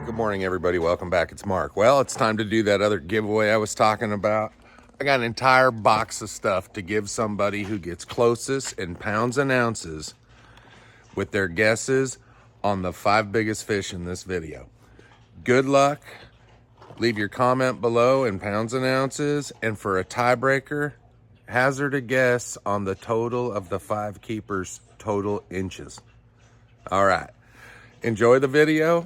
Good morning, everybody. Welcome back. It's Mark. Well, it's time to do that other giveaway I was talking about. I got an entire box of stuff to give somebody who gets closest in pounds and ounces with their guesses on the 5 biggest fish in this video. Good luck. Leave your comment below in pounds and ounces. And for a tiebreaker, hazard a guess on the total of the 5 keepers' total inches. All right. Enjoy the video.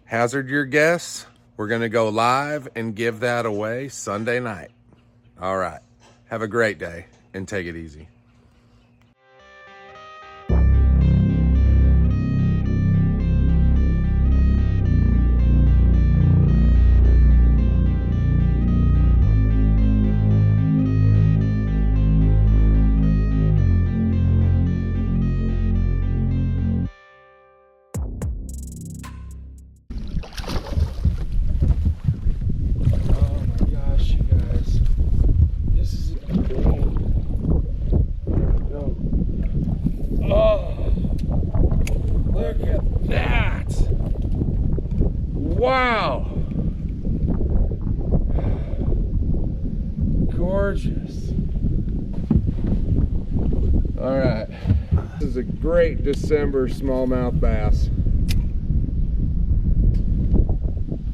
Hazard your guess. We're going to go live and give that away Sunday night. All right. Have a great day and take it easy. Wow. Gorgeous. All right. This is a great December smallmouth bass.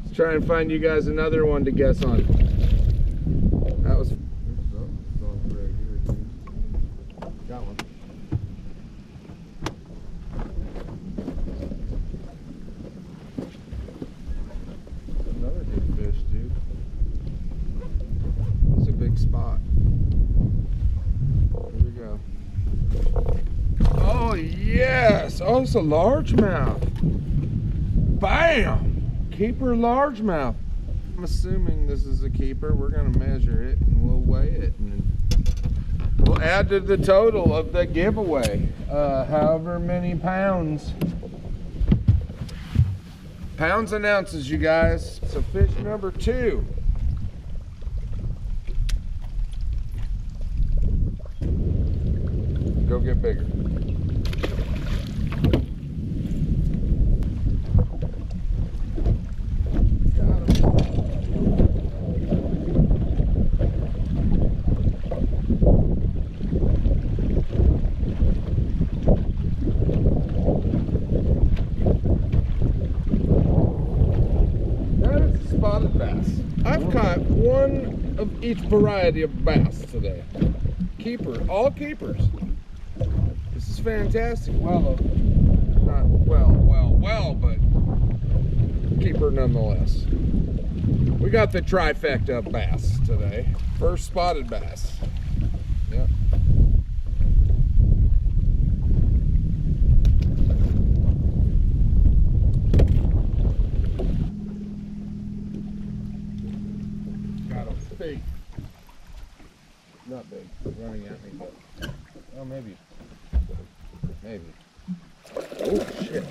Let's try and find you guys another one to guess on. That was got one. Another good fish, dude. It's a big spot. Here we go. Oh yes! Oh, it's a largemouth. Bam! Keeper largemouth. I'm assuming this is a keeper. We're gonna measure it and we'll weigh it and we'll add to the total of the giveaway. However many pounds. Pounds and ounces, you guys. So fish number 2. Go get bigger. Got him. That is a spotted bass. I've caught one of each variety of bass today. Keeper, all keepers. This is fantastic. Well, not well, but keeper nonetheless. We got the trifecta of bass today. First spotted bass. Yep. Got a big. Not big. Running at me, but oh, maybe. Oh shit.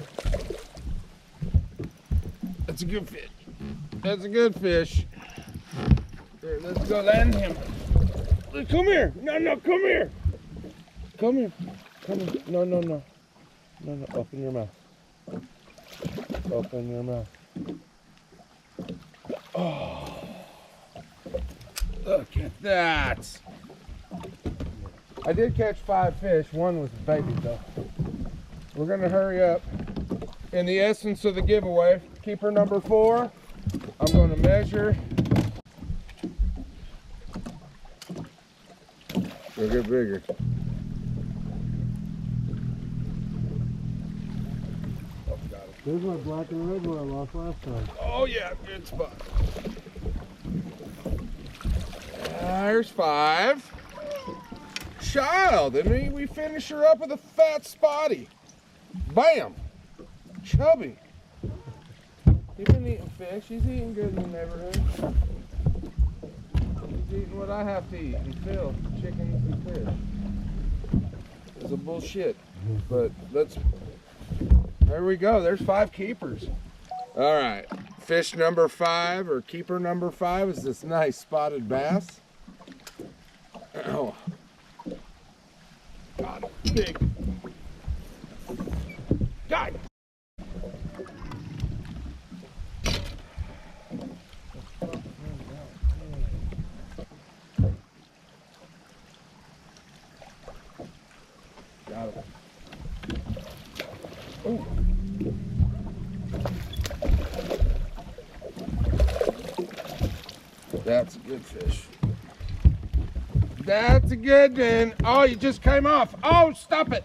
That's a good fish. That's a good fish. Here, let's go land him. Come here. No, come here. Come here. Come here. No. Open your mouth. Open your mouth. Oh. Look at that. I did catch 5 fish. One was a baby though. We're gonna hurry up. In the essence of the giveaway, keeper number 4, I'm gonna measure. We'll get bigger. Oh, got it. There's my black and red one I lost last time. Oh yeah, good spot. There's 5. Child, and we finish her up with a fat spotty. Bam! Chubby. He's been eating fish. He's eating good in the neighborhood. He's eating what I have to eat and Phil, chickens and fish. It's a bullshit. But there we go. There's 5 keepers. All right. Fish number 5 or keeper number 5 is this nice spotted bass. Oh. God, big. God. Ooh. That's a good fish. That's a good one. Oh, you just came off. Oh, stop it.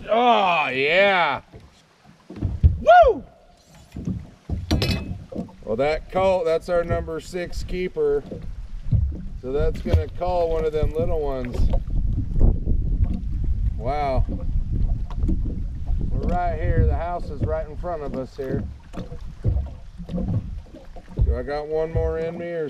Oh, yeah. Woo! Well, that's our number 6 keeper. So that's gonna call one of them little ones. Wow. We're right here. The house is right in front of us here. Do I got one more in me or?